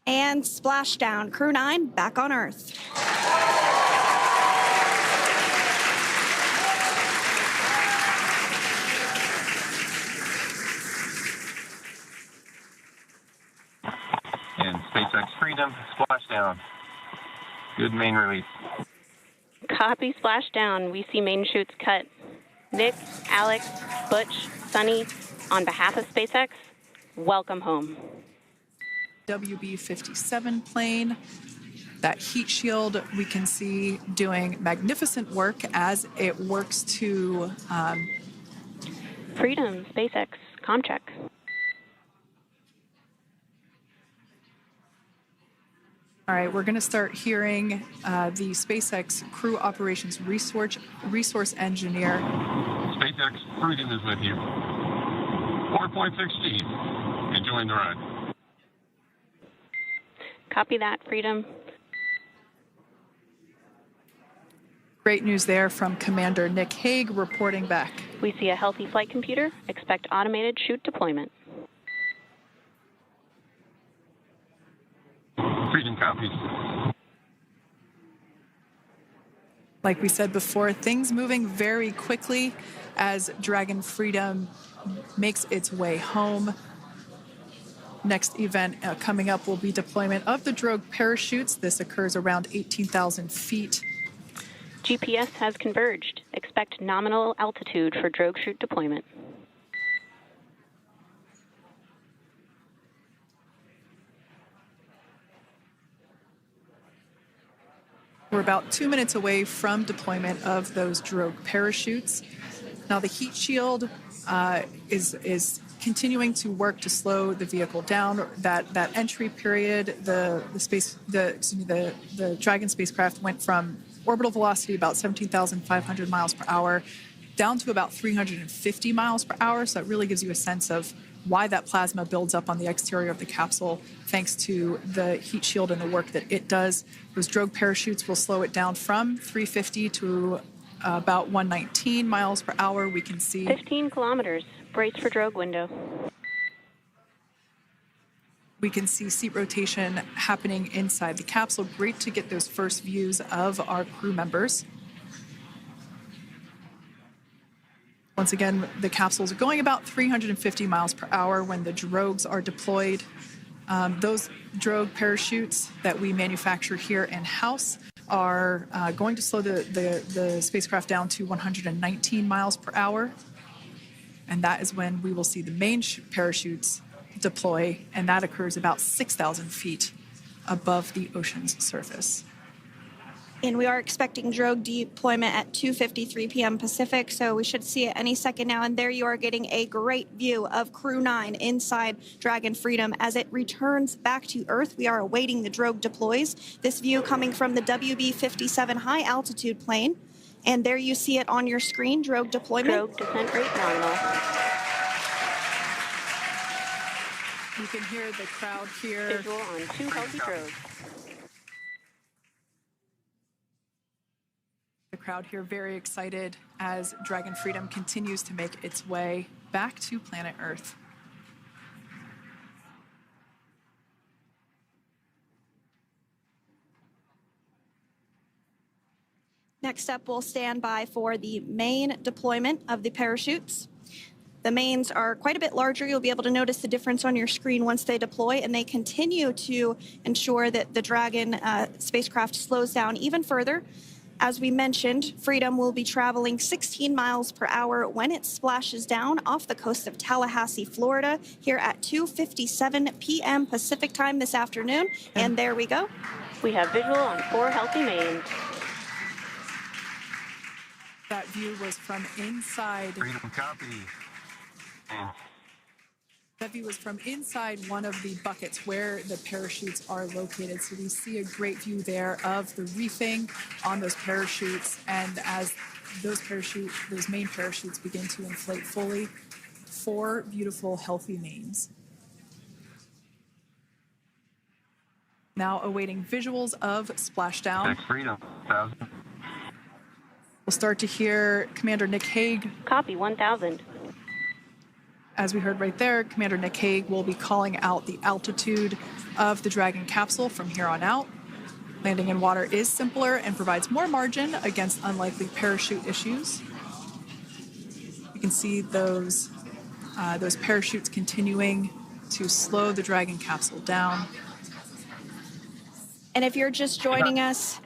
And Splashdown, Crew 9 back on Earth. And SpaceX Freedom, Splashdown. Good main release. Copy, Splashdown. We see main chutes cut. Nick, Alex, Butch, Sunny, on behalf of SpaceX, welcome home. WB-57 plane. That heat shield we can see doing magnificent work as it works to... Freedom, SpaceX, comm check. All right, we're going to start hearing the SpaceX Crew Operations Resource Engineer. SpaceX Freedom is with you. 4.6 G. Enjoying the ride. Copy that, Freedom. Great news there from Commander Nick Hague reporting back. We see a healthy flight computer. Expect automated chute deployment. Freedom copies. Like we said before, things moving very quickly as Dragon Freedom makes its way home. Next event coming up will be deployment of the drogue parachutes. This occurs around 18,000 feet. GPS has converged. Expect nominal altitude for drogue chute deployment. We're about 2 minutes away from deployment of those drogue parachutes. Now the heat shield is continuing to work to slow the vehicle down. That entry period, the Dragon spacecraft went from orbital velocity about 17,500 miles per hour down to about 350 miles per hour. So it really gives you a sense of why that plasma builds up on the exterior of the capsule, thanks to the heat shield and the work that it does. Those drogue parachutes will slow it down from 350 to about 119 miles per hour. We can see 15 kilometers. Brace for drogue window. We can see seat rotation happening inside the capsule. Great to get those first views of our crew members. Once again, the capsules are going about 350 miles per hour when the drogues are deployed. Those drogue parachutes that we manufacture here in-house are going to slow the spacecraft down to 119 miles per hour. And that is when we will see the main parachutes deploy, and that occurs about 6,000 feet above the ocean's surface. And we are expecting drogue deployment at 2:53 p.m. Pacific, so we should see it any second now. And there you are getting a great view of Crew 9 inside Dragon Freedom as it returns back to Earth. We are awaiting the drogue deploys. This view coming from the WB-57 high-altitude plane. And there you see it on your screen, drogue deployment. Drogue descent rate nominal. You can hear the crowd here. Visual on 2 healthy drogues. The crowd here very excited as Dragon Freedom continues to make its way back to planet Earth. Next up, we'll stand by for the main deployment of the parachutes. The mains are quite a bit larger. You'll be able to notice the difference on your screen once they deploy, and they continue to ensure that the Dragon spacecraft slows down even further. As we mentioned, Freedom will be traveling 16 miles per hour when it splashes down off the coast of Tallahassee, Florida, here at 2:57 p.m. Pacific time this afternoon. And there we go. We have visual on 4 healthy mains. That view was from inside. Freedom copy. That view was from inside one of the buckets where the parachutes are located. So we see a great view there of the reefing on those parachutes. And as those main parachutes begin to inflate fully, 4 beautiful, healthy mains. Now awaiting visuals of Splashdown. Freedom, 1,000. We'll start to hear Commander Nick Hague. Copy, 1,000. As we heard right there, Commander Nick Hague will be calling out the altitude of the Dragon capsule from here on out. Landing in water is simpler and provides more margin against unlikely parachute issues. You can see those parachutes continuing to slow the Dragon capsule down. And if you're just joining us,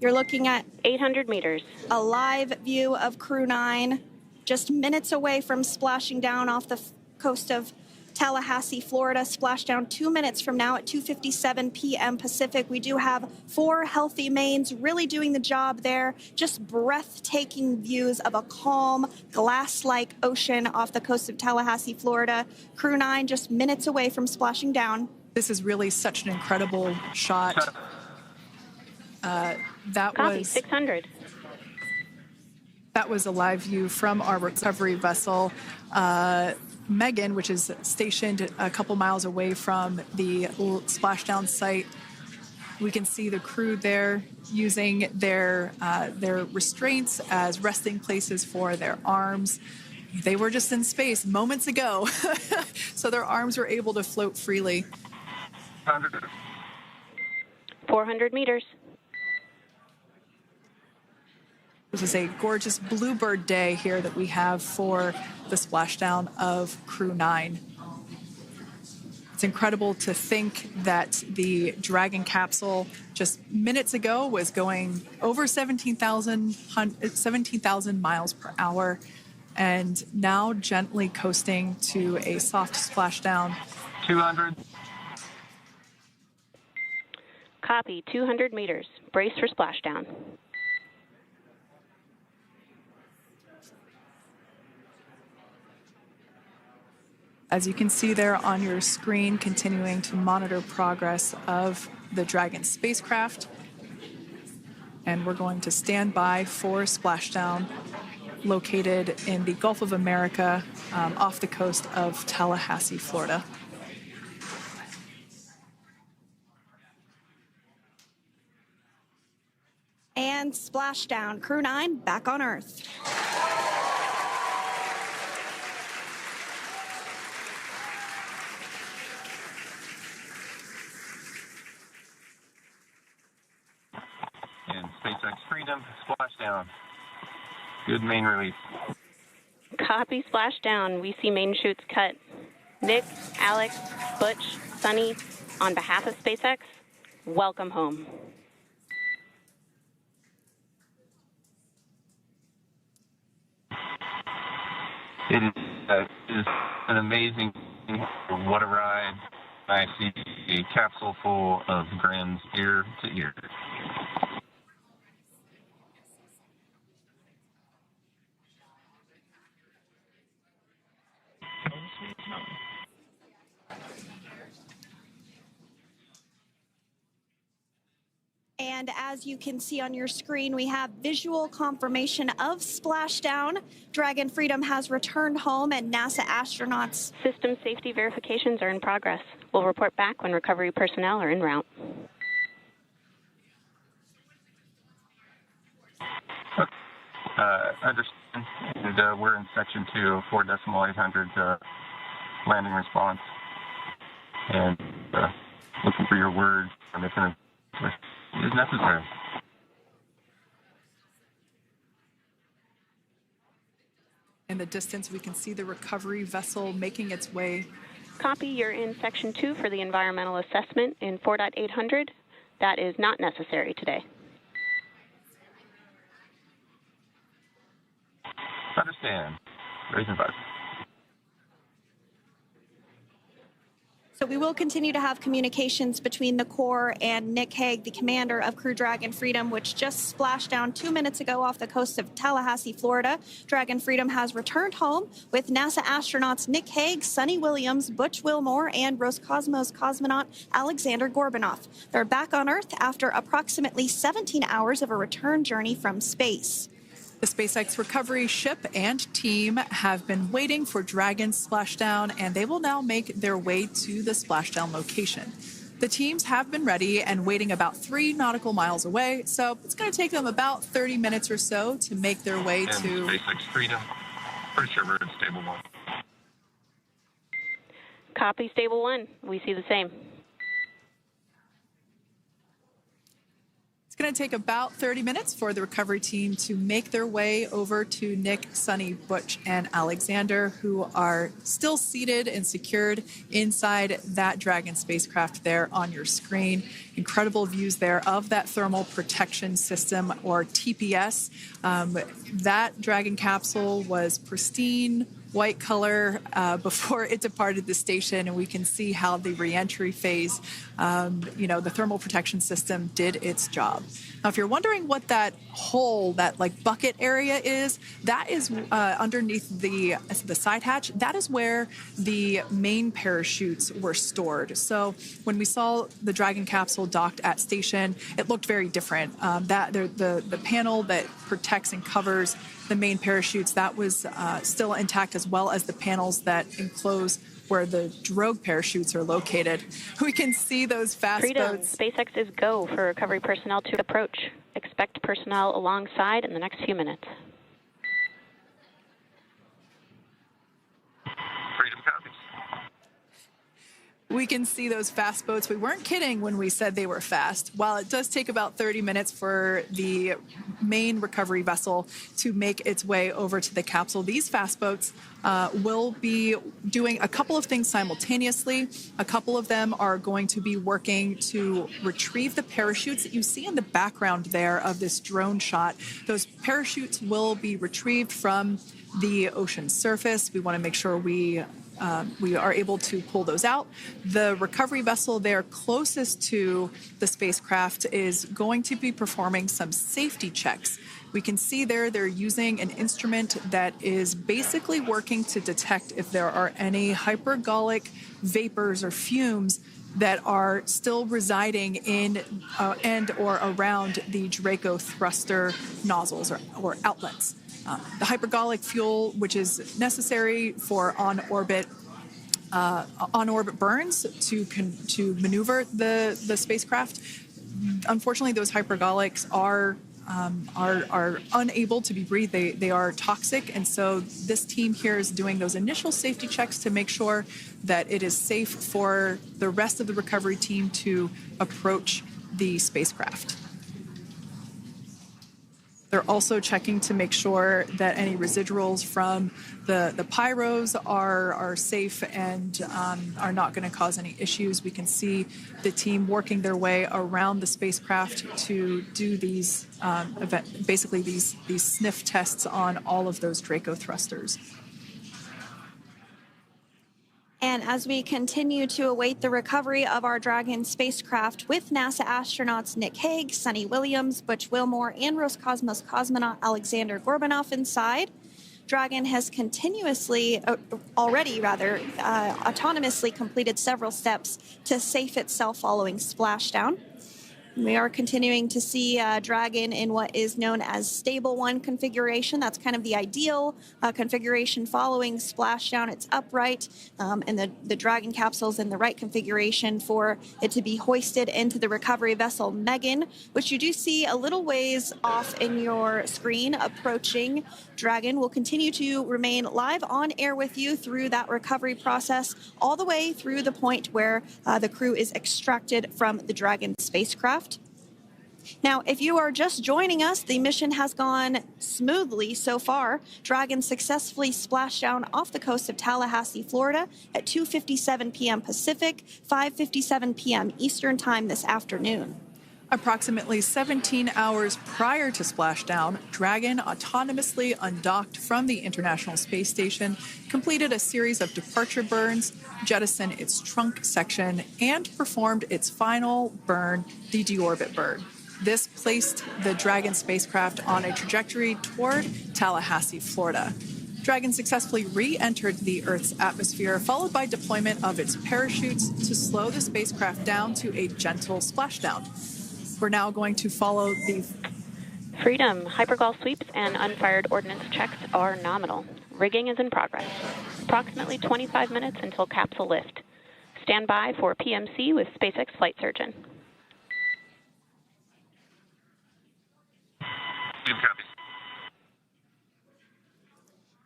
you're looking at 800 meters. a live view of Crew 9, just minutes away from splashing down off the coast of Tallahassee, Florida. Splashdown 2 minutes from now at 2:57 p.m. Pacific. We do have 4 healthy mains really doing the job there. Just breathtaking views of a calm, glass-like ocean off the coast of Tallahassee, Florida. Crew 9 just minutes away from splashing down. This is really such an incredible shot. That Copy, was 600. That was a live view from our recovery vessel, Megan, which is stationed a couple miles away from the splashdown site. We can see the crew there using their restraints as resting places for their arms. They were just in space moments ago, so their arms were able to float freely. 400 meters. This is a gorgeous bluebird day here that we have for the splashdown of Crew 9. It's incredible to think that the Dragon capsule just minutes ago was going over 17,000 miles per hour and now gently coasting to a soft splashdown. 200. Copy, 200 meters. Brace for splashdown. As you can see there on your screen, continuing to monitor progress of the Dragon spacecraft. And we're going to stand by for splashdown located in the Gulf of America off the coast of Tallahassee, Florida. And splashdown. Crew 9 back on Earth. And SpaceX Freedom, splashdown. Good main release. Copy, splashdown. We see main chutes cut. Nick, Alex, Butch, Sunny, on behalf of SpaceX, welcome home. It is an amazing, what a ride. I see a capsule full of grins ear to ear. And as you can see on your screen, we have visual confirmation of splashdown. Dragon Freedom has returned home and NASA astronauts. System safety verifications are in progress. We'll report back when recovery personnel are en route. Understand. And we're in section 2, 4.800 landing response. And looking for your words if it is necessary. In the distance, we can see the recovery vessel making its way. Copy, you're in section 2 for the environmental assessment in 4.800. That is not necessary today. Understand. Raising advice. So we will continue to have communications between the Corps and Nick Hague, the commander of Crew Dragon Freedom, which just splashed down 2 minutes ago off the coast of Tallahassee, Florida. Dragon Freedom has returned home with NASA astronauts Nick Hague, Sunny Williams, Butch Wilmore, and Roscosmos cosmonaut Alexander Gorbanov. They're back on Earth after approximately 17 hours of a return journey from space. The SpaceX recovery ship and team have been waiting for Dragon's splashdown, and they will now make their way to the splashdown location. The teams have been ready and waiting about 3 nautical miles away, so it's going to take them about 30 minutes or so to make their way and to... SpaceX Freedom. Pretty sure we're in stable 1. Copy, Stable 1. We see the same. It's going to take about 30 minutes for the recovery team to make their way over to Nick, Sunny, Butch, and Alexander, who are still seated and secured inside that Dragon spacecraft there on your screen. Incredible views there of that thermal protection system, or TPS. That Dragon capsule was pristine, white color before it departed the station, and we can see how the reentry phase, the thermal protection system did its job. Now, if you're wondering what that hole, that like bucket area is, that is underneath the side hatch. That is where the main parachutes were stored. So when we saw the Dragon capsule docked at station, it looked very different. The panel that protects and covers the main parachutes, that was still intact, as well as the panels that enclose where the drogue parachutes are located. We can see those fast Freedom. boats. SpaceX is go for recovery personnel to approach. Expect personnel alongside in the next few minutes. Freedom copies. We can see those fast boats. We weren't kidding when we said they were fast. While it does take about 30 minutes for the main recovery vessel to make its way over to the capsule, these fast boats will be doing a couple of things simultaneously. A couple of them are going to be working to retrieve the parachutes that you see in the background there of this drone shot. Those parachutes will be retrieved from the ocean surface. We want to make sure we are able to pull those out. The recovery vessel there closest to the spacecraft is going to be performing some safety checks. We can see there they're using an instrument that is basically working to detect if there are any hypergolic vapors or fumes that are still residing in and or around the Draco thruster nozzles or outlets. The hypergolic fuel, which is necessary for on-orbit burns to maneuver the spacecraft. Unfortunately, those hypergolics are unable to be breathed. They are toxic, and so this team here is doing those initial safety checks to make sure that it is safe for the rest of the recovery team to approach the spacecraft. They're also checking to make sure that any residuals from the pyros are safe and are not going to cause any issues. We can see the team working their way around the spacecraft to do these these sniff tests on all of those Draco thrusters. And as we continue to await the recovery of our Dragon spacecraft with NASA astronauts Nick Hague, Sunny Williams, Butch Wilmore, and Roscosmos cosmonaut Alexander Gorbanov inside, Dragon has autonomously completed several steps to safe itself following splashdown. We are continuing to see Dragon in what is known as Stable 1 configuration. That's kind of the ideal configuration following splashdown. It's upright, and the Dragon capsule is in the right configuration for it to be hoisted into the recovery vessel Megan, which you do see a little ways off in your screen approaching. Dragon will continue to remain live on air with you through that recovery process, all the way through the point where the crew is extracted from the Dragon spacecraft. Now, if you are just joining us, the mission has gone smoothly so far. Dragon successfully splashed down off the coast of Tallahassee, Florida at 2:57 p.m. Pacific, 5:57 p.m. Eastern Time this afternoon. Approximately 17 hours prior to splashdown, Dragon autonomously undocked from the International Space Station, completed a series of departure burns, jettisoned its trunk section, and performed its final burn, the deorbit burn. This placed the Dragon spacecraft on a trajectory toward Tallahassee, Florida. Dragon successfully re-entered the Earth's atmosphere, followed by deployment of its parachutes to slow the spacecraft down to a gentle splashdown. We're now going to follow the Freedom. Hypergol sweeps and unfired ordnance checks are nominal. Rigging is in progress. Approximately 25 minutes until capsule lift. Stand by for PMC with SpaceX flight surgeon.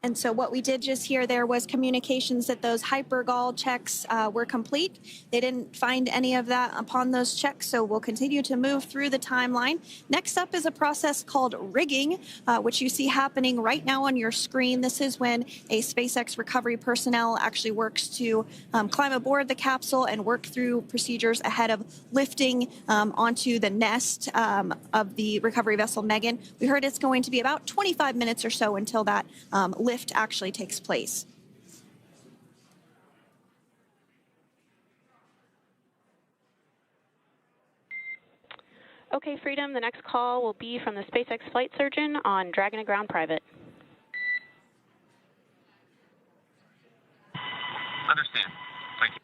And so what we did just hear there was communications that those hypergol checks were complete. They didn't find any of that upon those checks, so we'll continue to move through the timeline. Next up is a process called rigging, which you see happening right now on your screen. This is when a SpaceX recovery personnel actually works to climb aboard the capsule and work through procedures ahead of lifting onto the nest of the recovery vessel Megan. We heard it's going to be about 25 minutes or so until that lift actually takes place. Okay, Freedom, the next call will be from the SpaceX flight surgeon on Dragon to Ground Private. Understand. Thank you.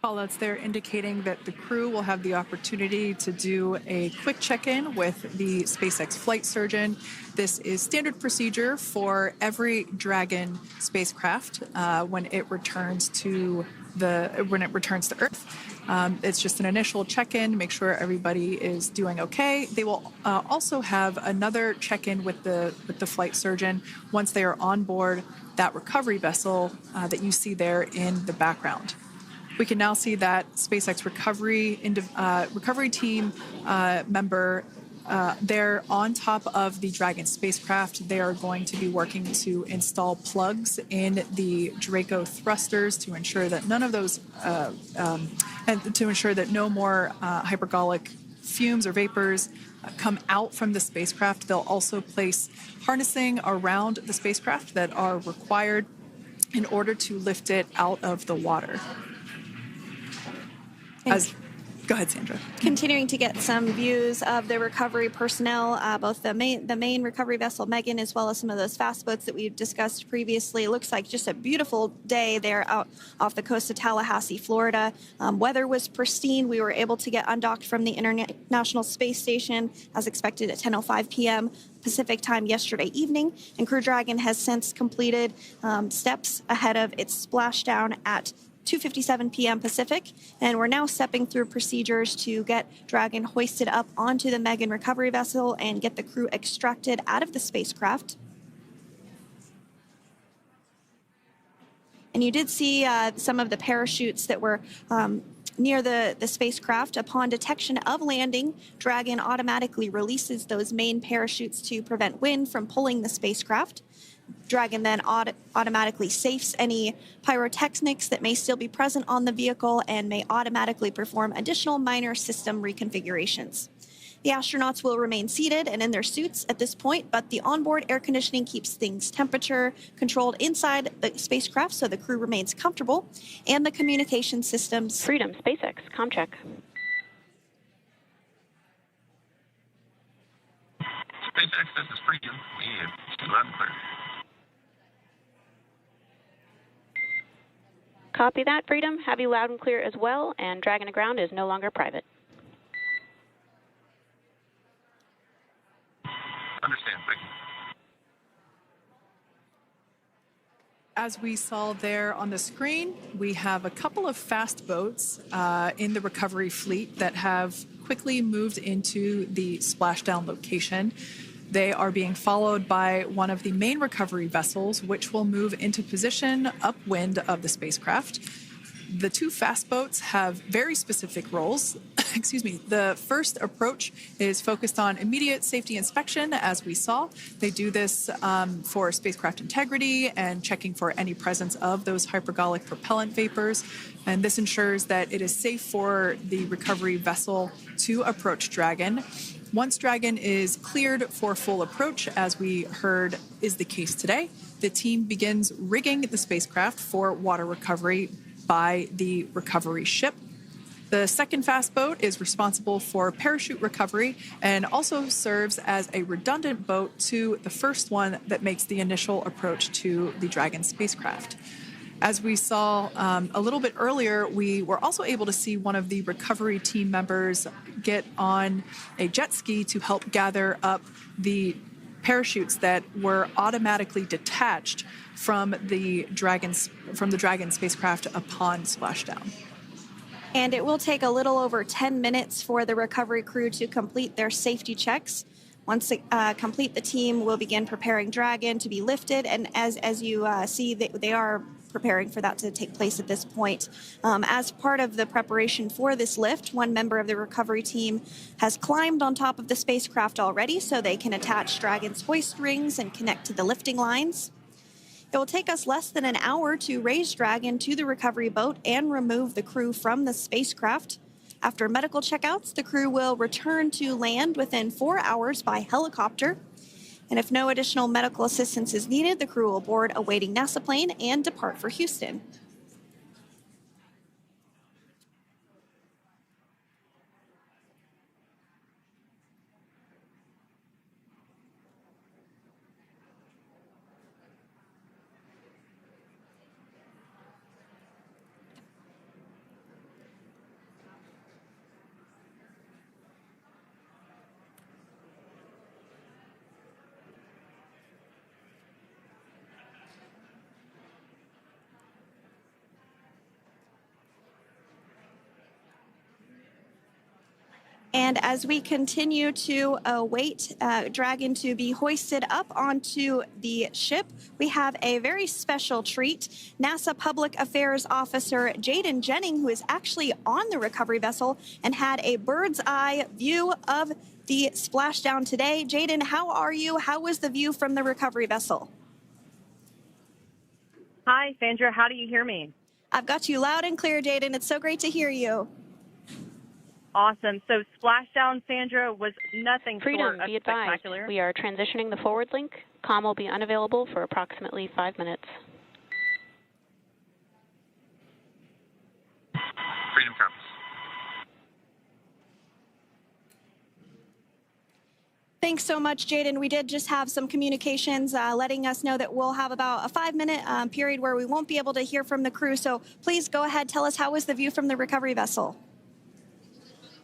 Callouts there indicating that the crew will have the opportunity to do a quick check-in with the SpaceX flight surgeon. This is standard procedure for every Dragon spacecraft when it returns to Earth. It's just an initial check-in, make sure everybody is doing okay. They will also have another check-in with the flight surgeon once they are on board that recovery vessel that you see there in the background. We can now see that SpaceX recovery team member they're on top of the Dragon spacecraft. They are going to be working to install plugs in the Draco thrusters to ensure that none of those, and to ensure that no more hypergolic fumes or vapors come out from the spacecraft. They'll also place harnessing around the spacecraft that are required in order to lift it out of the water. Go ahead, Sandra. Continuing to get some views of the recovery personnel, both the main recovery vessel Megan, as well as some of those fast boats that we've discussed previously. It looks like just a beautiful day there out off the coast of Tallahassee, Florida. Weather was pristine. We were able to get undocked from the International Space Station as expected at 10:05 p.m. Pacific time yesterday evening, and Crew Dragon has since completed steps ahead of its splashdown at 2:57 p.m. Pacific, and we're now stepping through procedures to get Dragon hoisted up onto the Megan recovery vessel and get the crew extracted out of the spacecraft. And you did see some of the parachutes that were near the spacecraft. Upon detection of landing, Dragon automatically releases those main parachutes to prevent wind from pulling the spacecraft. Dragon then automatically safes any pyrotechnics that may still be present on the vehicle and may automatically perform additional minor system reconfigurations. The astronauts will remain seated and in their suits at this point, but the onboard air conditioning keeps things temperature controlled inside the spacecraft so the crew remains comfortable, and the communication systems. Freedom, SpaceX, ComCheck. SpaceX, this is Freedom. We loud and clear. Copy that, Freedom. Have you loud and clear as well, and Dragon to Ground is no longer private. Understand, thank you. As we saw there on the screen, we have a couple of fast boats in the recovery fleet that have quickly moved into the splashdown location. They are being followed by one of the main recovery vessels, which will move into position upwind of the spacecraft. The two fast boats have very specific roles. Excuse me. The first approach is focused on immediate safety inspection, as we saw. They do this for spacecraft integrity and checking for any presence of those hypergolic propellant vapors. And this ensures that it is safe for the recovery vessel to approach Dragon. Once Dragon is cleared for full approach, as we heard is the case today, the team begins rigging the spacecraft for water recovery by the recovery ship. The second fast boat is responsible for parachute recovery and also serves as a redundant boat to the first one that makes the initial approach to the Dragon spacecraft. As we saw a little bit earlier, we were also able to see one of the recovery team members get on a jet ski to help gather up the parachutes that were automatically detached from the Dragon spacecraft upon splashdown. And it will take a little over 10 minutes for the recovery crew to complete their safety checks. Once complete, the team will begin preparing Dragon to be lifted, and as you see, they are preparing for that to take place at this point. As part of the preparation for this lift, one member of the recovery team has climbed on top of the spacecraft already so they can attach Dragon's hoist rings and connect to the lifting lines. It will take us less than an hour to raise Dragon to the recovery boat and remove the crew from the spacecraft. After medical checkouts, the crew will return to land within 4 hours by helicopter. And if no additional medical assistance is needed, the crew will board a waiting NASA plane and depart for Houston. And as we continue to await Dragon to be hoisted up onto the ship, we have a very special treat. NASA Public Affairs Officer Jaden Jennings, who is actually on the recovery vessel and had a bird's eye view of the splashdown today. Jaden, how are you? How was the view from the recovery vessel? Hi, Sandra. How do you hear me? I've got you loud and clear, Jaden. It's so great to hear you. Awesome. So Splashdown, Sandra, was nothing Freedom, short of be advised. spectacular. We are transitioning the forward link. Comm will be unavailable for approximately 5 minutes. Freedom comes. Thanks so much, Jaden. We did just have some communications letting us know that we'll have about a 5-minute period where we won't be able to hear from the crew. So please go ahead, tell us, how was the view from the recovery vessel?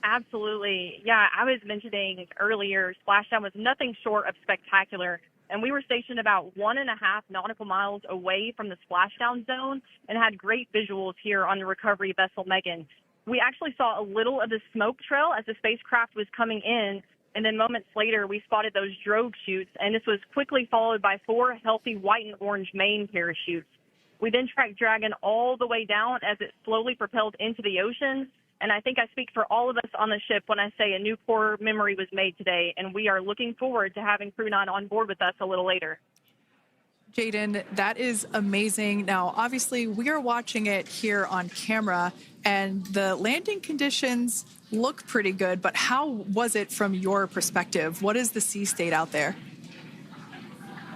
Absolutely. Yeah, I was mentioning earlier, Splashdown was nothing short of spectacular. And we were stationed about 1.5 nautical miles away from the splashdown zone and had great visuals here on the recovery vessel Megan. We actually saw a little of the smoke trail as the spacecraft was coming in, and then moments later we spotted those drogue chutes, and this was quickly followed by 4 healthy white and orange main parachutes. We then tracked Dragon all the way down as it slowly propelled into the ocean. And I think I speak for all of us on the ship when I say a new core memory was made today, and we are looking forward to having Crew 9 on board with us a little later. Jaden, that is amazing. Now, obviously, we are watching it here on camera, and the landing conditions look pretty good, but how was it from your perspective? What is the sea state out there?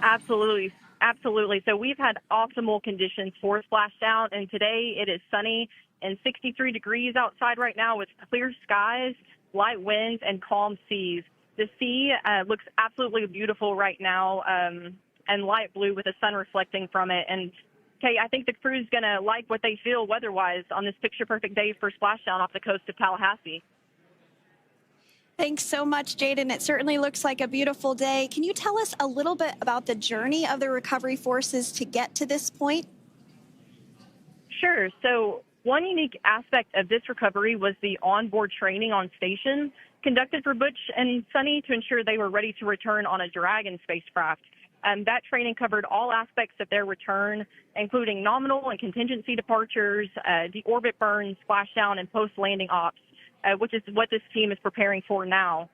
Absolutely. Absolutely. So we've had optimal conditions for Splashdown, and today it is sunny and 63 degrees outside right now with clear skies, light winds, and calm seas. The sea looks absolutely beautiful right now, and light blue with the sun reflecting from it. And, Kay, I think the crew's going to like what they feel weather-wise on this picture-perfect day for Splashdown off the coast of Tallahassee. Thanks so much, Jaden. It certainly looks like a beautiful day. Can you tell us a little bit about the journey of the recovery forces to get to this point? Sure. So one unique aspect of this recovery was the onboard training on station conducted for Butch and Sunny to ensure they were ready to return on a Dragon spacecraft. That training covered all aspects of their return, including nominal and contingency departures, deorbit burns, splashdown, and post-landing ops, which is what this team is preparing for now.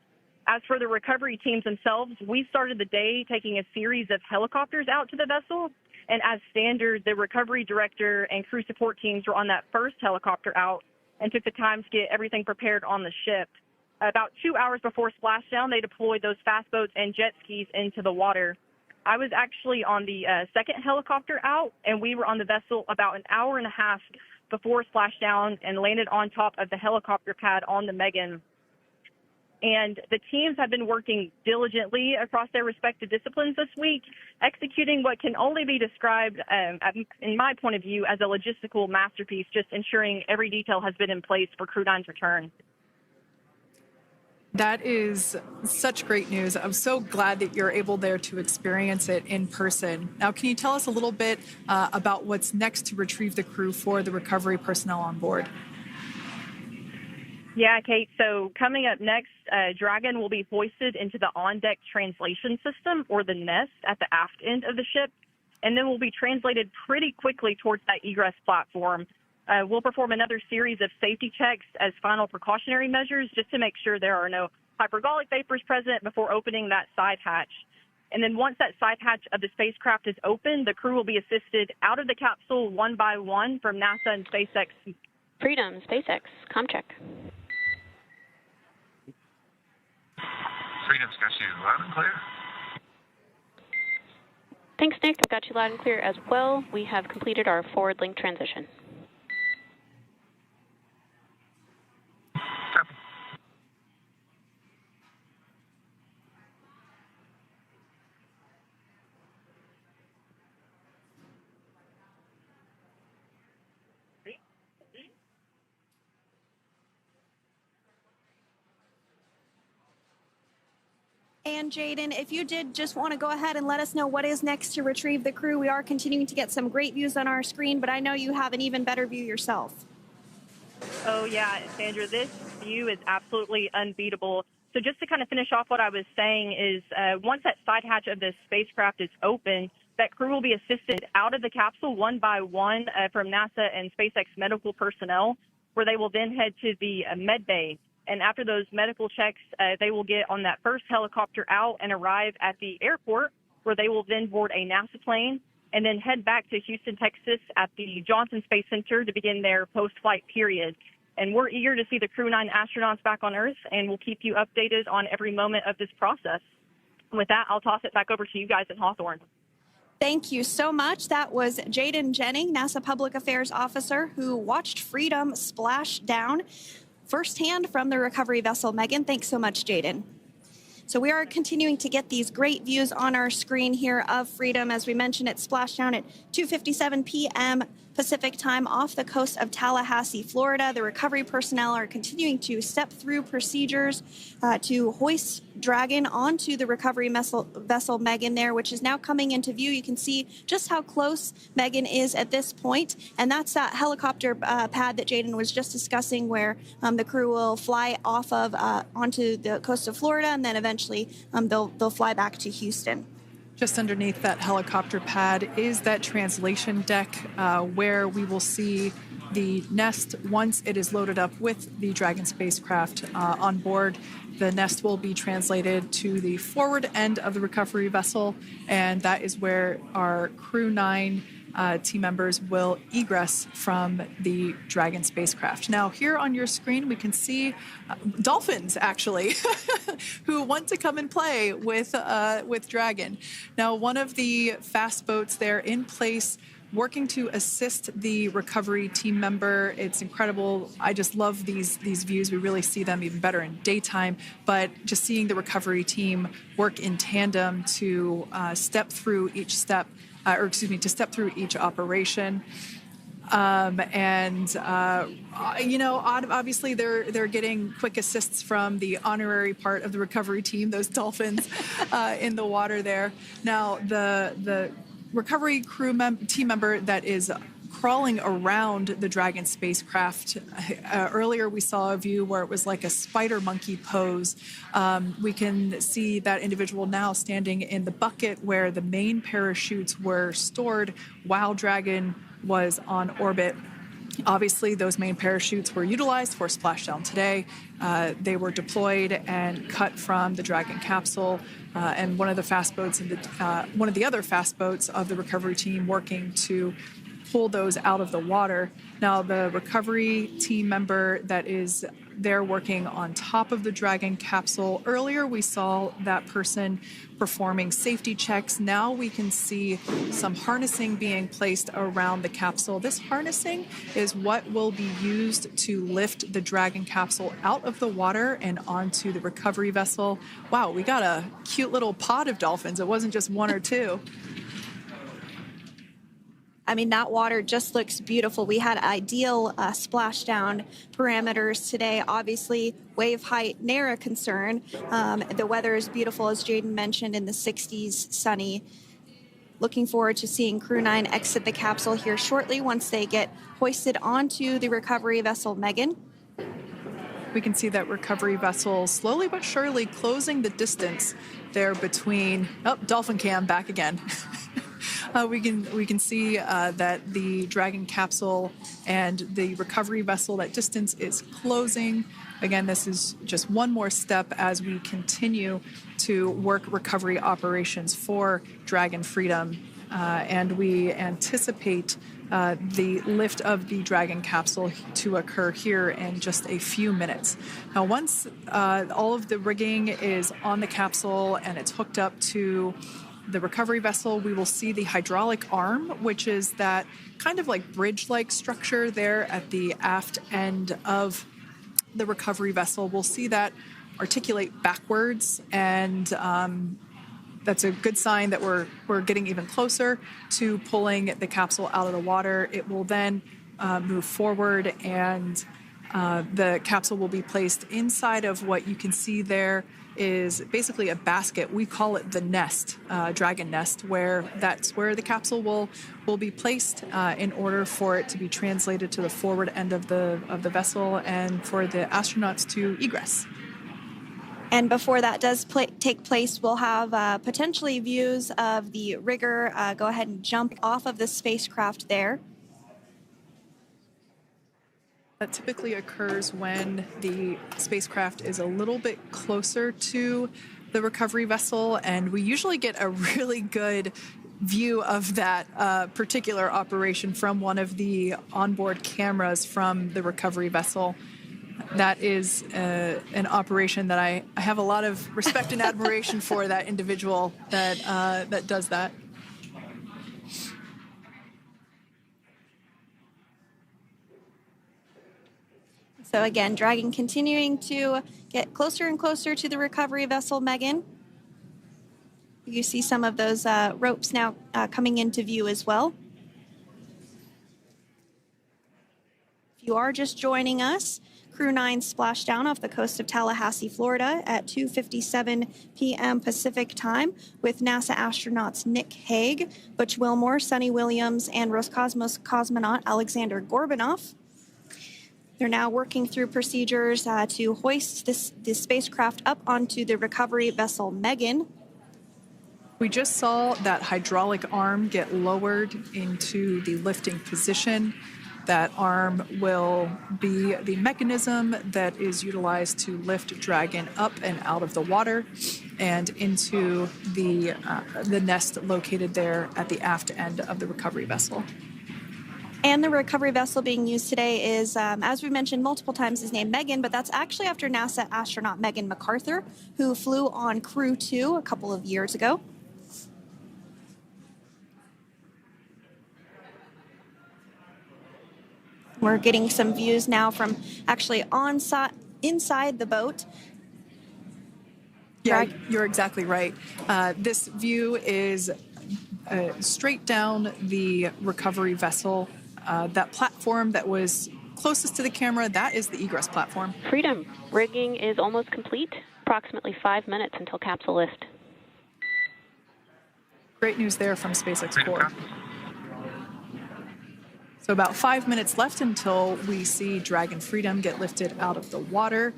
As for the recovery teams themselves, we started the day taking a series of helicopters out to the vessel. And as standard, the recovery director and crew support teams were on that first helicopter out and took the time to get everything prepared on the ship. About 2 hours before splashdown, they deployed those fast boats and jet skis into the water. I was actually on the second helicopter out, and we were on the vessel about an hour and a half before splashdown and landed on top of the helicopter pad on the Megan. And the teams have been working diligently across their respective disciplines this week, executing what can only be described, in my point of view, as a logistical masterpiece, just ensuring every detail has been in place for Crew 9's return. That is such great news. I'm so glad that you're able there to experience it in person. Now, can you tell us a little bit about what's next to retrieve the crew for the recovery personnel on board? Yeah, Kate. So coming up next, Dragon will be hoisted into the on-deck translation system, or the nest, at the aft end of the ship, and then will be translated pretty quickly towards that egress platform. We'll perform another series of safety checks as final precautionary measures just to make sure there are no hypergolic vapors present before opening that side hatch. And then once that side hatch of the spacecraft is open, the crew will be assisted out of the capsule one by one from NASA and SpaceX. Freedom, SpaceX, ComCheck. Freedom's got you loud and clear. Thanks, Nick. I've got you loud and clear as well. We have completed our forward link transition. Copy. And Jaden, if you did just want to go ahead and let us know what is next to retrieve the crew, we are continuing to get some great views on our screen, but I know you have an even better view yourself. Oh, yeah, Sandra, this view is absolutely unbeatable. So just to kind of finish off what I was saying is once that side hatch of the spacecraft is open, that crew will be assisted out of the capsule one by one from NASA and SpaceX medical personnel, where they will then head to the med bay. And after those medical checks, they will get on that first helicopter out and arrive at the airport, where they will then board a NASA plane and then head back to Houston, Texas at the Johnson Space Center to begin their post-flight period. And we're eager to see the Crew 9 astronauts back on Earth, and we'll keep you updated on every moment of this process. With that, I'll toss it back over to you guys at Hawthorne. Thank you so much. That was Jaden Jennings, NASA Public Affairs Officer, who watched Freedom splash down firsthand from the recovery vessel Megan. Thanks so much, Jaden. So we are continuing to get these great views on our screen here of Freedom. As we mentioned, it splashed down at 2:57 p.m. Pacific time off the coast of Tallahassee, Florida. The recovery personnel are continuing to step through procedures to hoist Dragon onto the recovery vessel Megan there, which is now coming into view. You can see just how close Megan is at this point, and that's that helicopter pad that Jaden was just discussing, where the crew will fly off of onto the coast of Florida, and then eventually they'll fly back to Houston. Just underneath that helicopter pad is that translation deck where we will see the nest once it is loaded up with the Dragon spacecraft on board. The nest will be translated to the forward end of the recovery vessel, and that is where our Crew 9 team members will egress from the Dragon spacecraft. Now, here on your screen, we can see dolphins, actually, who want to come and play with Dragon. Now, one of the fast boats there in place, working to assist the recovery team member. It's incredible. I just love these views. We really see them even better in daytime, but just seeing the recovery team work in tandem to step through each step, to step through each operation. Obviously they're getting quick assists from the honorary part of the recovery team, those dolphins in the water there. Now, the recovery team member that is crawling around the Dragon spacecraft. Earlier we saw a view where it was like a spider monkey pose. We can see that individual now standing in the bucket where the main parachutes were stored while Dragon was on orbit. Obviously, those main parachutes were utilized for Splashdown today. They were deployed and cut from the Dragon capsule, and one of the other fast boats of the recovery team working to pull those out of the water. Now, the recovery team member that is there working on top of the Dragon capsule, earlier we saw that person performing safety checks. Now we can see some harnessing being placed around the capsule. This harnessing is what will be used to lift the Dragon capsule out of the water and onto the recovery vessel. Wow, we got a cute little pod of dolphins. It wasn't just one or two. I mean, that water just looks beautiful. We had ideal splashdown parameters today. Obviously, wave height, ne'er a concern. The weather is beautiful, as Jaden mentioned, in the 60s, sunny. Looking forward to seeing Crew 9 exit the capsule here shortly once they get hoisted onto the recovery vessel Megan. We can see that recovery vessel slowly but surely closing the distance there between, oh, Dolphin Cam back again. We can see that the Dragon capsule and the recovery vessel, that distance is closing. Again, this is just one more step as we continue to work recovery operations for Dragon Freedom, and we anticipate the lift of the Dragon capsule to occur here in just a few minutes. Now, once all of the rigging is on the capsule and it's hooked up to the recovery vessel, we will see the hydraulic arm, which is that kind of like bridge-like structure there at the aft end of the recovery vessel. We'll see that articulate backwards, and that's a good sign that we're getting even closer to pulling the capsule out of the water. It will then move forward, and the capsule will be placed inside of what you can see there is basically a basket. We call it the nest, Dragon nest, where that's where the capsule will be placed in order for it to be translated to the forward end of the vessel and for the astronauts to egress. And before that does take place, we'll have potentially views of the rigger go ahead and jump off of the spacecraft there. That typically occurs when the spacecraft is a little bit closer to the recovery vessel, and we usually get a really good view of that particular operation from one of the onboard cameras from the recovery vessel. That is an operation that I have a lot of respect and admiration for, that individual that does that. So again, Dragon continuing to get closer and closer to the recovery vessel, Megan. You see some of those ropes now coming into view as well. If you are just joining us, Crew 9 Splashdown off the coast of Tallahassee, Florida at 2:57 p.m. Pacific time with NASA astronauts Nick Hague, Butch Wilmore, Sonny Williams, and Roscosmos cosmonaut Alexander Gorbanov. They're now working through procedures to hoist this spacecraft up onto the recovery vessel Megan. We just saw that hydraulic arm get lowered into the lifting position. That arm will be the mechanism that is utilized to lift Dragon up and out of the water and into the nest located there at the aft end of the recovery vessel. And the recovery vessel being used today is, as we mentioned multiple times, is named Megan, but that's actually after NASA astronaut Megan McArthur, who flew on Crew 2 a couple of years ago. We're getting some views now from actually inside the boat. Yeah, you're exactly right. This view is straight down the recovery vessel. That platform that was closest to the camera, that is the egress platform. Freedom. Rigging is almost complete. Approximately 5 minutes until capsule lift. Great news there from SpaceX Core. So about 5 minutes left until we see Dragon Freedom get lifted out of the water.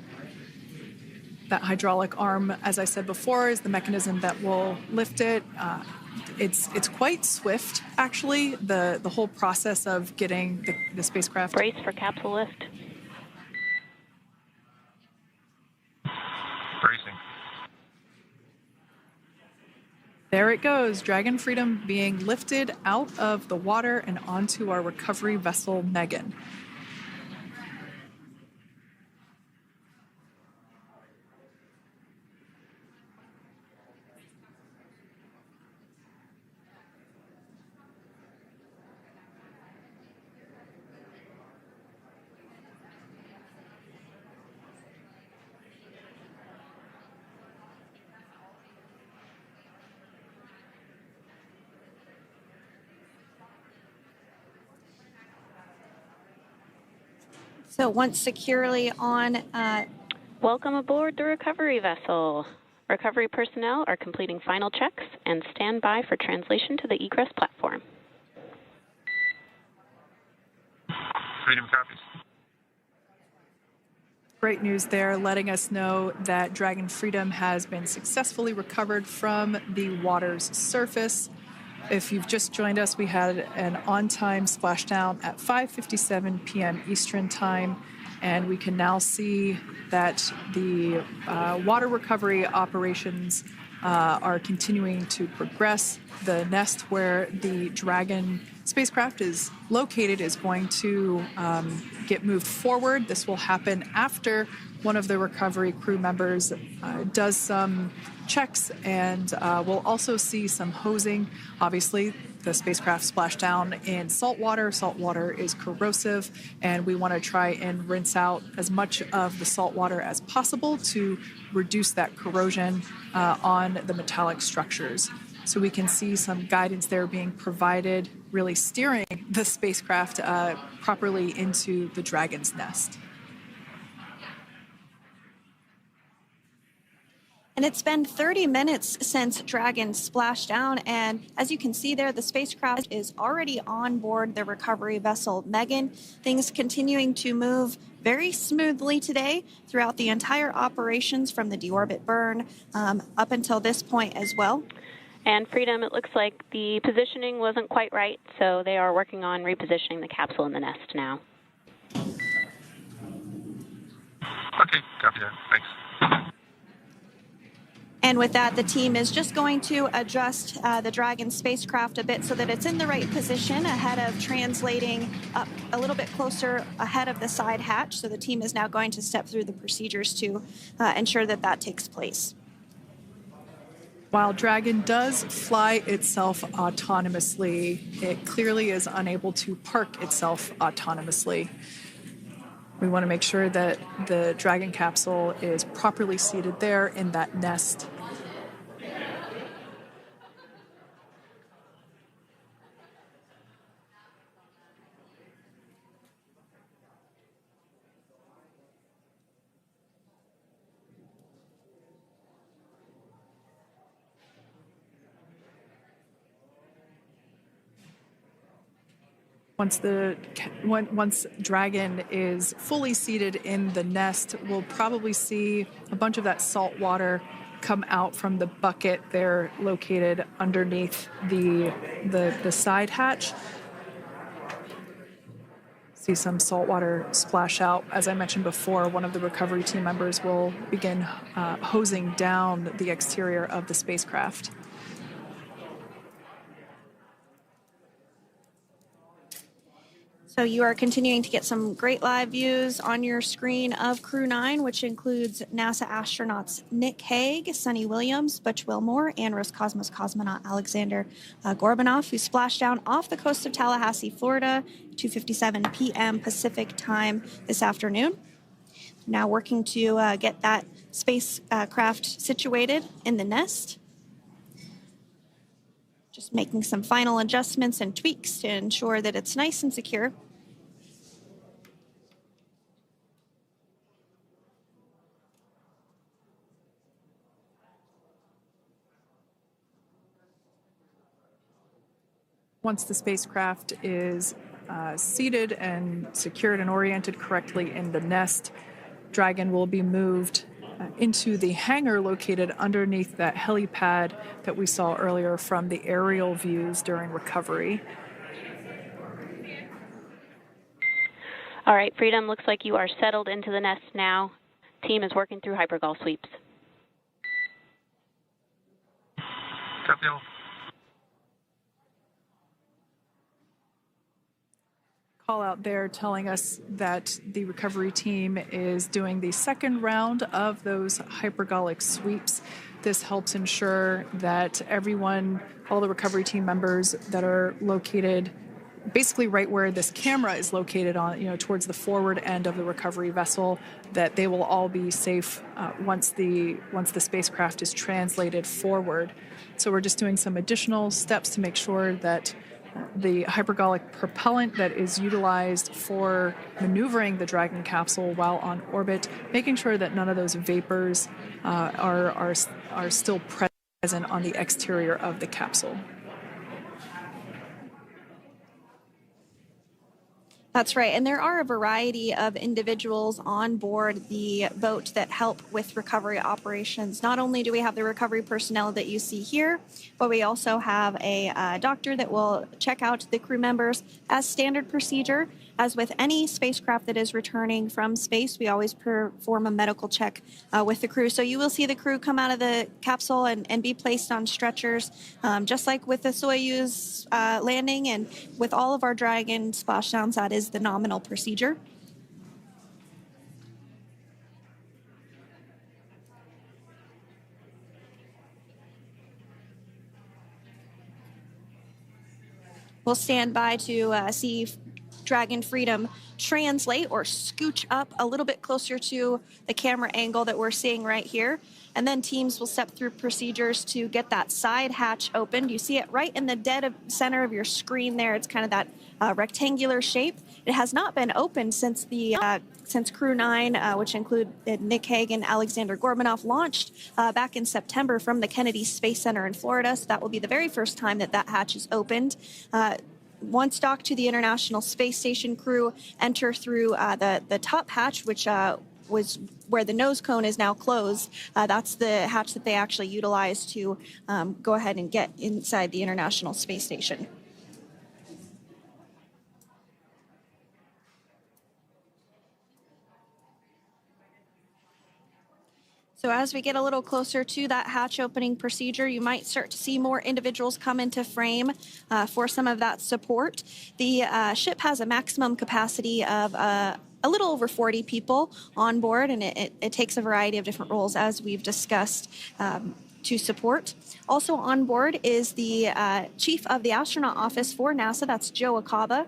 That hydraulic arm, as I said before, is the mechanism that will lift it. It's quite swift, actually, the whole process of getting the spacecraft. Brace for capsule lift. Bracing. There it goes, Dragon Freedom being lifted out of the water and onto our recovery vessel, Megan. So once securely on... Welcome aboard the recovery vessel. Recovery personnel are completing final checks and stand by for translation to the egress platform. Freedom copies. Great news there, letting us know that Dragon Freedom has been successfully recovered from the water's surface. If you've just joined us, we had an on-time splashdown at 5:57 p.m. Eastern Time, and we can now see that the water recovery operations are continuing to progress. The nest where the Dragon spacecraft is located is going to get moved forward. This will happen after one of the recovery crew members does some checks, and we'll also see some hosing. Obviously, the spacecraft splashed down in salt water. Salt water is corrosive, and we want to try and rinse out as much of the salt water as possible to reduce that corrosion on the metallic structures. So we can see some guidance there being provided, really steering the spacecraft properly into the Dragon's nest. And it's been 30 minutes since Dragon splashed down, and as you can see there, the spacecraft is already on board the recovery vessel Megan. Things continuing to move very smoothly today throughout the entire operations from the deorbit burn up until this point as well. And Freedom, it looks like the positioning wasn't quite right, so they are working on repositioning the capsule in the nest now. Okay, copy that. Thanks. And with that, the team is just going to adjust the Dragon spacecraft a bit so that it's in the right position ahead of translating up a little bit closer ahead of the side hatch. So the team is now going to step through the procedures to ensure that that takes place. While Dragon does fly itself autonomously, it clearly is unable to park itself autonomously. We want to make sure that the Dragon capsule is properly seated there in that nest. Once Dragon is fully seated in the nest, we'll probably see a bunch of that salt water come out from the bucket there located underneath the side hatch. See some salt water splash out. As I mentioned before, one of the recovery team members will begin hosing down the exterior of the spacecraft. So you are continuing to get some great live views on your screen of Crew 9, which includes NASA astronauts Nick Hague, Sunny Williams, Butch Wilmore, and Roscosmos cosmonaut Alexander Gorbanov, who splashed down off the coast of Tallahassee, Florida, 2:57 p.m. Pacific time this afternoon. Now working to get that spacecraft situated in the nest. Just making some final adjustments and tweaks to ensure that it's nice and secure. Once the spacecraft is seated and secured and oriented correctly in the nest, Dragon will be moved into the hangar located underneath that helipad that we saw earlier from the aerial views during recovery. All right, Freedom, looks like you are settled into the nest now. Team is working through hypergol sweeps. Copy all. Call out there telling us that the recovery team is doing the second round of those hypergolic sweeps. This helps ensure that everyone, all the recovery team members that are located basically right where this camera is located on, towards the forward end of the recovery vessel, that they will all be safe once the spacecraft is translated forward. So we're just doing some additional steps to make sure that the hypergolic propellant that is utilized for maneuvering the Dragon capsule while on orbit, making sure that none of those vapors are still present on the exterior of the capsule. That's right. And there are a variety of individuals on board the boat that help with recovery operations. Not only do we have the recovery personnel that you see here, but we also have a doctor that will check out the crew members as standard procedure. As with any spacecraft that is returning from space, we always perform a medical check with the crew. So you will see the crew come out of the capsule and be placed on stretchers, just like with the Soyuz landing and with all of our Dragon splashdowns, that is the nominal procedure. We'll stand by to see Dragon Freedom translate or scooch up a little bit closer to the camera angle that we're seeing right here. And then teams will step through procedures to get that side hatch opened. You see it right in the dead center of your screen there. It's kind of that rectangular shape. It has not been opened since since Crew 9, which include Nick Hague and Alexander Gorbanov, launched back in September from the Kennedy Space Center in Florida. So that will be the very first time that that hatch is opened. Once docked to the International Space Station, crew enter through the top hatch, which was where the nose cone is now closed. That's the hatch that they actually utilize to go ahead and get inside the International Space Station. So as we get a little closer to that hatch opening procedure, you might start to see more individuals come into frame for some of that support. The ship has a maximum capacity of a little over 40 people on board, and it takes a variety of different roles, as we've discussed, to support. Also on board is the chief of the astronaut office for NASA, that's Joe Acaba.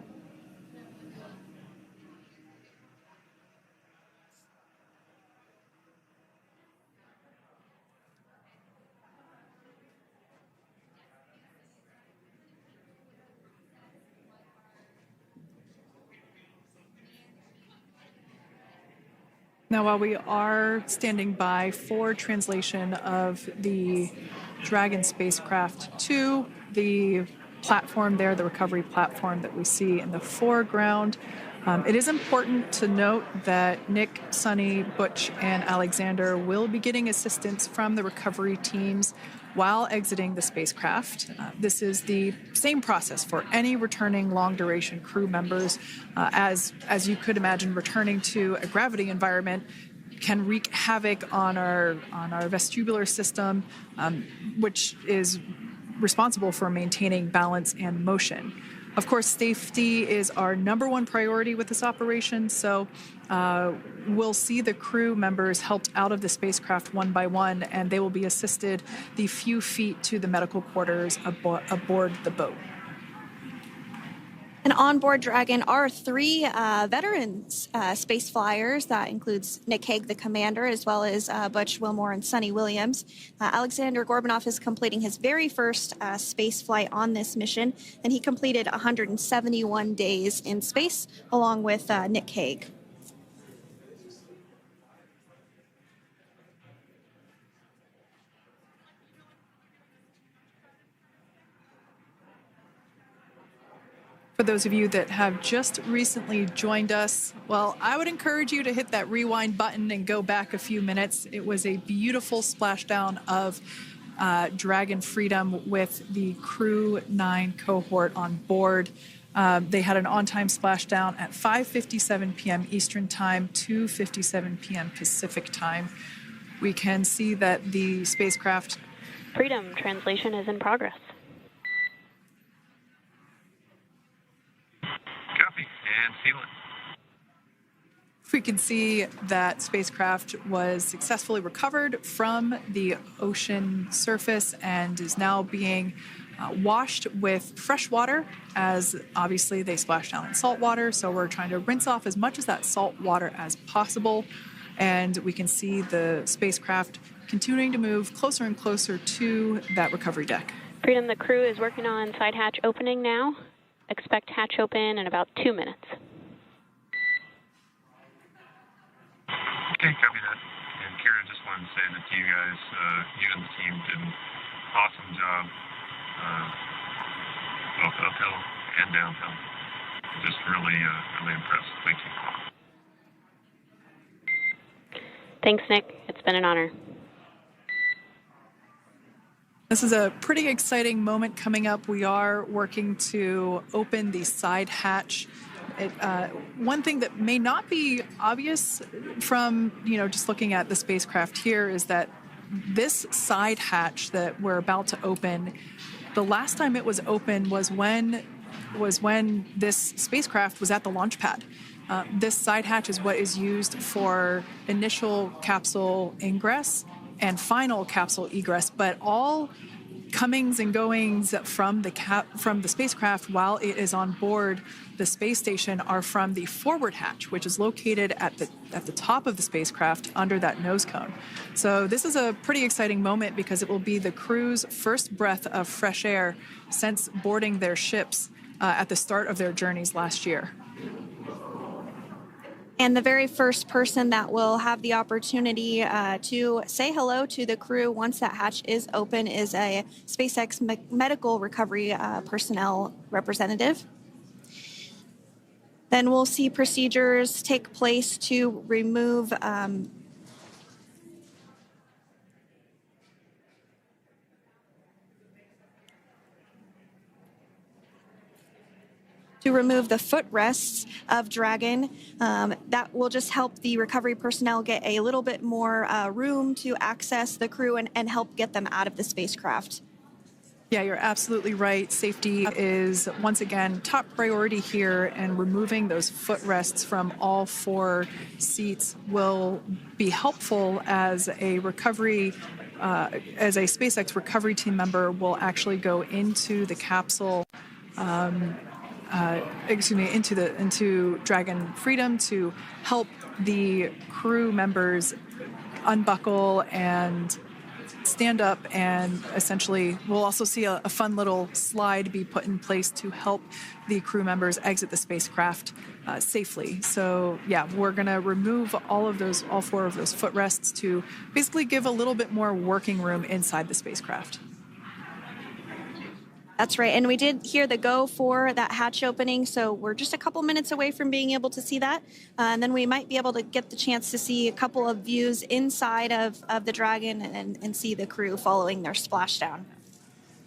Now, while we are standing by for translation of the Dragon spacecraft to the platform there, the recovery platform that we see in the foreground, it is important to note that Nick, Sonny, Butch, and Alexander will be getting assistance from the recovery teams while exiting the spacecraft. This is the same process for any returning long-duration crew members. As you could imagine, returning to a gravity environment can wreak havoc on our vestibular system, which is responsible for maintaining balance and motion. Of course, safety is our number one priority with this operation, so we'll see the crew members helped out of the spacecraft one by one, and they will be assisted the few feet to the medical quarters aboard the boat. And on board Dragon are three veterans space flyers. That includes Nick Hague, the commander, as well as Butch Wilmore and Sonny Williams. Alexander Gorbanov is completing his very first space flight on this mission, and he completed 171 days in space along with Nick Hague. For those of you that have just recently joined us, well, I would encourage you to hit that rewind button and go back a few minutes. It was a beautiful splashdown of Dragon Freedom with the Crew 9 cohort on board. They had an on-time splashdown at 5:57 p.m. Eastern Time, 2:57 p.m. Pacific Time. We can see that the spacecraft... Freedom translation is in progress. Copy, and seal it. We can see that spacecraft was successfully recovered from the ocean surface and is now being washed with fresh water, as obviously they splash down in salt water. So we're trying to rinse off as much of that salt water as possible. And we can see the spacecraft continuing to move closer and closer to that recovery deck. Freedom, the crew is working on side hatch opening now. Expect hatch open in about 2 minutes. Okay, copy that. And Kira, just wanted to say that you guys, you and the team did an awesome job, both uphill and downhill. Just really, really impressed. Thank you. Thanks, Nick. It's been an honor. This is a pretty exciting moment coming up. We are working to open the side hatch. One thing that may not be obvious from, just looking at the spacecraft here is that this side hatch that we're about to open, the last time it was open was when this spacecraft was at the launch pad. This side hatch is what is used for initial capsule ingress and final capsule egress, but all comings and goings from the spacecraft while it is on board the space station are from the forward hatch, which is located at the top of the spacecraft under that nose cone. So this is a pretty exciting moment because it will be the crew's first breath of fresh air since boarding their ships at the start of their journeys last year. And the very first person that will have the opportunity to say hello to the crew once that hatch is open is a SpaceX medical recovery personnel representative. Then we'll see procedures take place to remove the footrests of Dragon. That will just help the recovery personnel get a little bit more room to access the crew and help get them out of the spacecraft. Yeah, you're absolutely right. Safety is, once again, top priority here, and removing those footrests from all 4 seats will be helpful as a SpaceX recovery team member will actually go into the capsule into Dragon Freedom to help the crew members unbuckle and stand up, and essentially we'll also see a fun little slide be put in place to help the crew members exit the spacecraft safely. So yeah, we're going to remove all 4 of those footrests to basically give a little bit more working room inside the spacecraft. That's right. And we did hear the go for that hatch opening, so we're just a couple minutes away from being able to see that. And then we might be able to get the chance to see a couple of views inside of the Dragon and see the crew following their splashdown.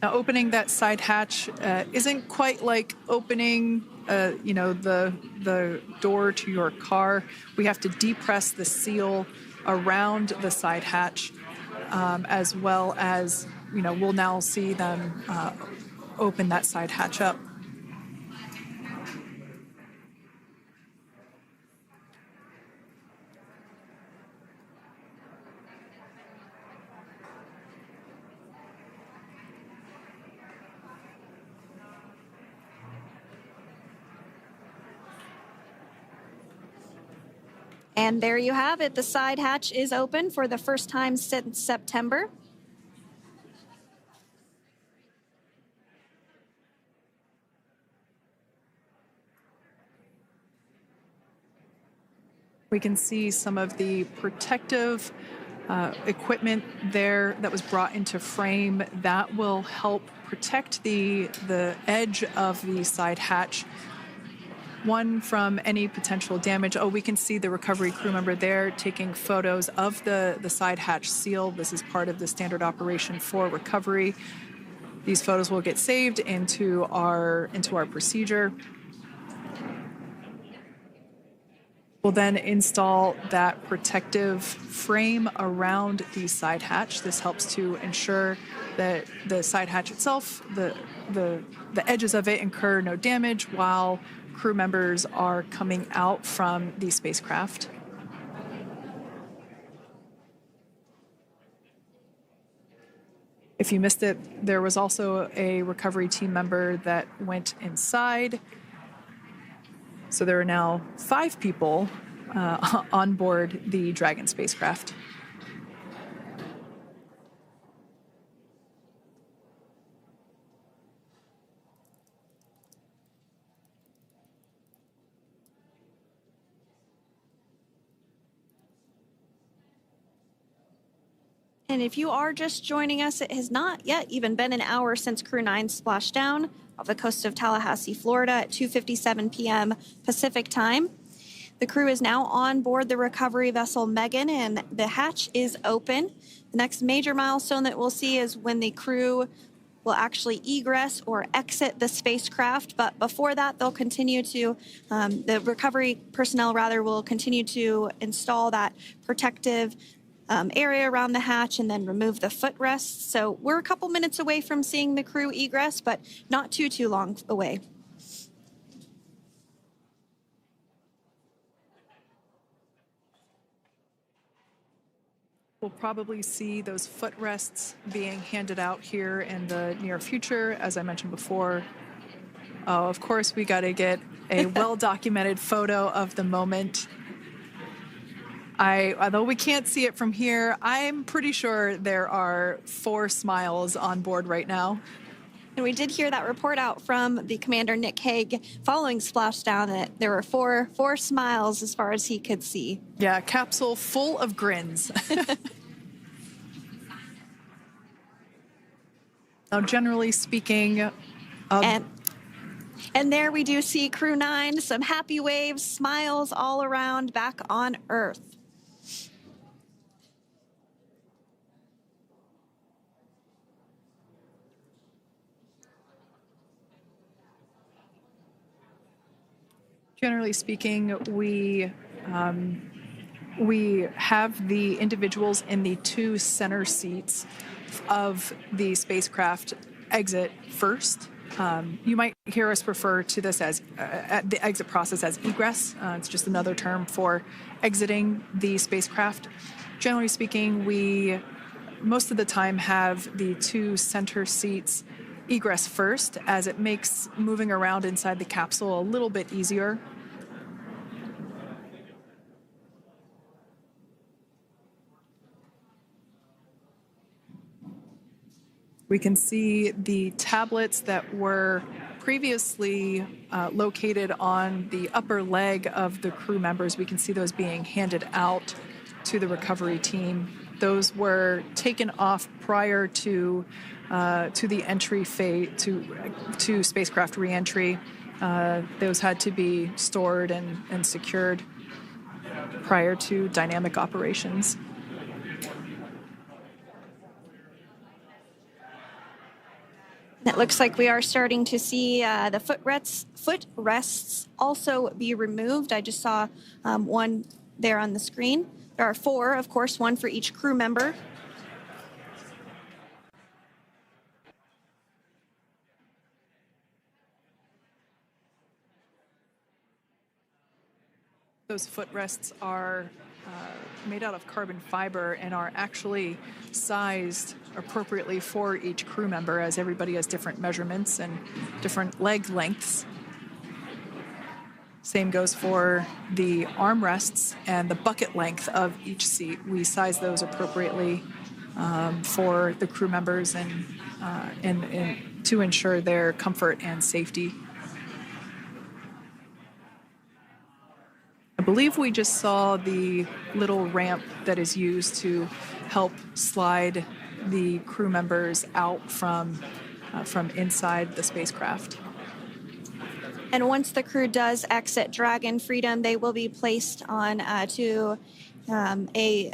Now, opening that side hatch isn't quite like opening the door to your car. We have to depress the seal around the side hatch, as well as, we'll now see them open that side hatch up. And there you have it. The side hatch is open for the first time since September. We can see some of the protective equipment there that was brought into frame that will help protect the edge of the side hatch, one from any potential damage. Oh, we can see the recovery crew member there taking photos of the side hatch seal. This is part of the standard operation for recovery. These photos will get saved into our procedure. We'll then install that protective frame around the side hatch. This helps to ensure that the side hatch itself, the edges of it, incur no damage while crew members are coming out from the spacecraft. If you missed it, there was also a recovery team member that went inside. So there are now 5 people on board the Dragon spacecraft. And if you are just joining us, it has not yet even been an hour since Crew 9 splashed down. off the coast of Tallahassee, Florida at 2:57 p.m. Pacific time. The crew is now on board the recovery vessel Megan, and the hatch is open. The next major milestone that we'll see is when the crew will actually egress or exit the spacecraft. But before that, they'll continue to, the recovery personnel rather, will continue to install that protective area around the hatch and then remove the footrests. So we're a couple minutes away from seeing the crew egress, but not too long away. We'll probably see those footrests being handed out here in the near future, as I mentioned before. Oh, of course, we got to get a well-documented photo of the moment. Although we can't see it from here, I'm pretty sure there are 4 smiles on board right now. And we did hear that report out from the commander, Nick Hague, following Splashdown, that there were four smiles as far as he could see. Yeah, capsule full of grins. Now, generally speaking... And there we do see Crew 9, some happy waves, smiles all around back on Earth. Generally speaking, we have the individuals in the 2 center seats of the spacecraft exit first. You might hear us refer to this as the exit process as egress. It's just another term for exiting the spacecraft. Generally speaking, we most of the time have the 2 center seats egress first, as it makes moving around inside the capsule a little bit easier. We can see the tablets that were previously located on the upper leg of the crew members. We can see those being handed out to the recovery team. Those were taken off prior to the entry phase, to spacecraft reentry. Those had to be stored and secured prior to dynamic operations. It looks like we are starting to see the footrests also be removed. I just saw one there on the screen. There are 4, of course, 1 for each crew member. Those footrests are made out of carbon fiber and are actually sized appropriately for each crew member, as everybody has different measurements and different leg lengths. Same goes for the armrests and the bucket length of each seat. We size those appropriately for the crew members and to ensure their comfort and safety. I believe we just saw the little ramp that is used to help slide the crew members out from inside the spacecraft. And once the crew does exit Dragon Freedom, they will be placed on to a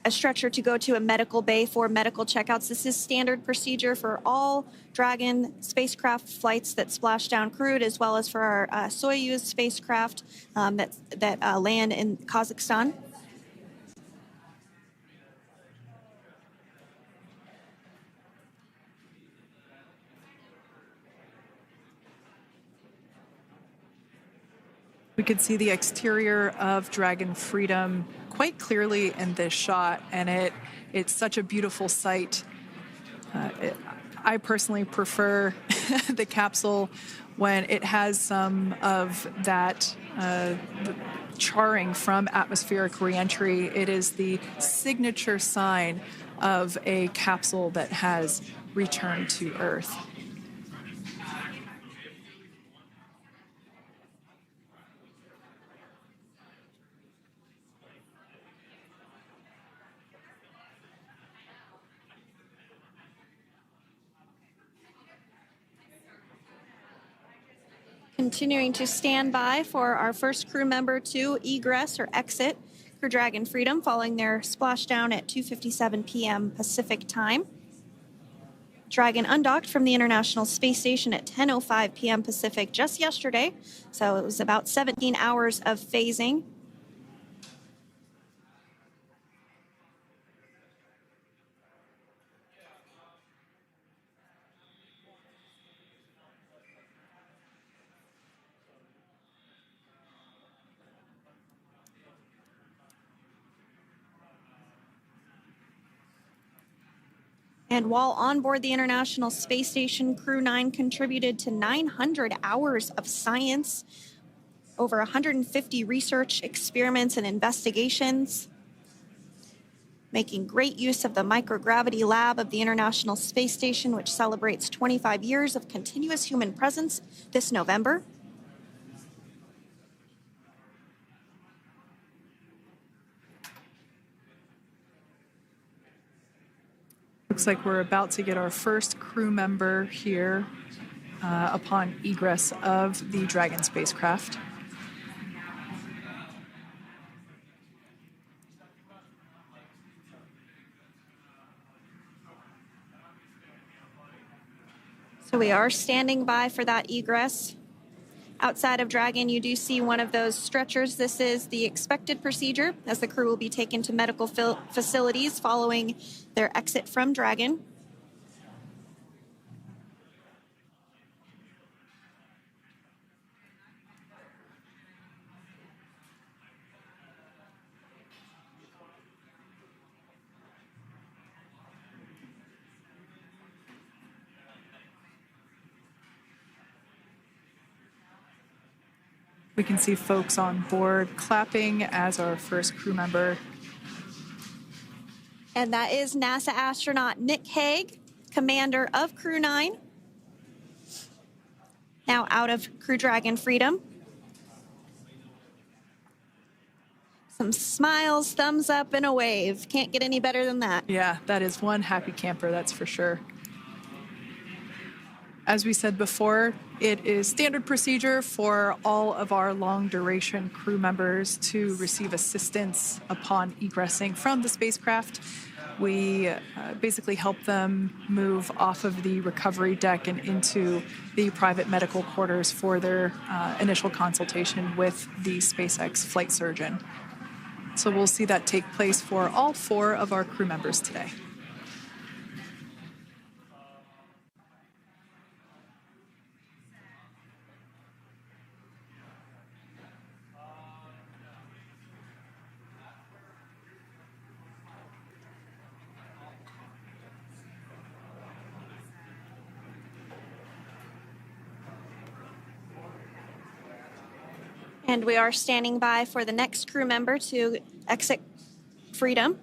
stretcher to go to a medical bay for medical checkouts. This is standard procedure for all Dragon spacecraft flights that Splashdown crewed, as well as for our Soyuz spacecraft that land in Kazakhstan. We could see the exterior of Dragon Freedom quite clearly in this shot, and it's such a beautiful sight. I personally prefer the capsule when it has some of that charring from atmospheric reentry. It is the signature sign of a capsule that has returned to Earth. Continuing to stand by for our first crew member to egress or exit Crew Dragon Freedom following their splashdown at 2:57 p.m. Pacific time. Dragon undocked from the International Space Station at 10:05 p.m. Pacific just yesterday, so it was about 17 hours of phasing. And while on board the International Space Station, Crew 9 contributed to 900 hours of science, over 150 research experiments and investigations, making great use of the microgravity lab of the International Space Station, which celebrates 25 years of continuous human presence this November. Looks like we're about to get our first crew member here upon egress of the Dragon spacecraft. So we are standing by for that egress. Outside of Dragon, you do see one of those stretchers. This is the expected procedure as the crew will be taken to medical facilities following their exit from Dragon. We can see folks on board clapping as our first crew member. And that is NASA astronaut Nick Hague, commander of Crew 9, now out of Crew Dragon Freedom. Some smiles, thumbs up, and a wave. Can't get any better than that. Yeah, that is one happy camper, that's for sure. As we said before, it is standard procedure for all of our long-duration crew members to receive assistance upon egressing from the spacecraft. We basically help them move off of the recovery deck and into the private medical quarters for their initial consultation with the SpaceX flight surgeon. So we'll see that take place for all 4 of our crew members today. And we are standing by for the next crew member to exit Freedom.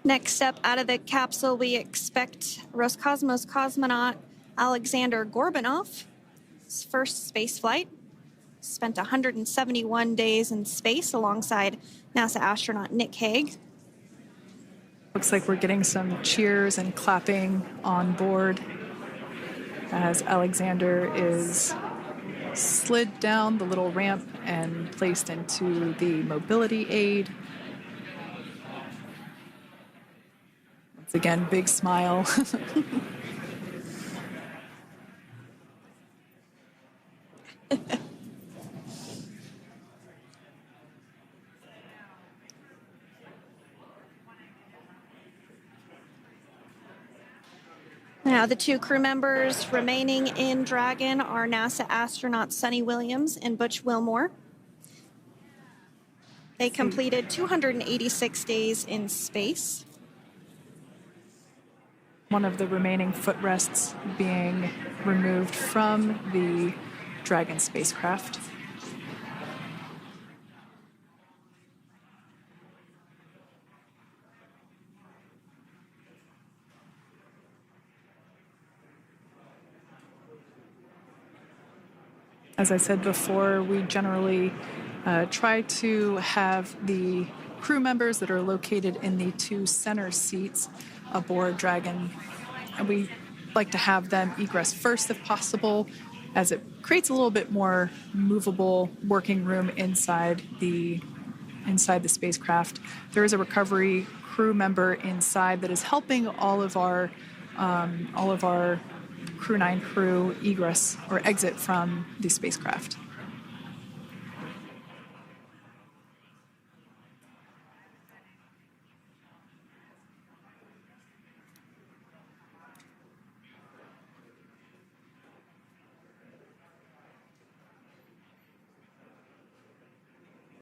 Next up out of the capsule, we expect Roscosmos cosmonaut Alexander Gorbanov. His first space flight. Spent 171 days in space alongside NASA astronaut Nick Hague. Looks like we're getting some cheers and clapping on board as Alexander is slid down the little ramp and placed into the mobility aid. Once again, big smile. Now, the 2 crew members remaining in Dragon are NASA astronauts Sunny Williams and Butch Wilmore. They completed 286 days in space. One of the remaining footrests being removed from the Dragon spacecraft. As I said before, we generally try to have the crew members that are located in the two center seats aboard Dragon, and we like to have them egress first if possible, as it creates a little bit more movable working room inside the spacecraft. There is a recovery crew member inside that is helping all of our Crew 9 crew egress or exit from the spacecraft.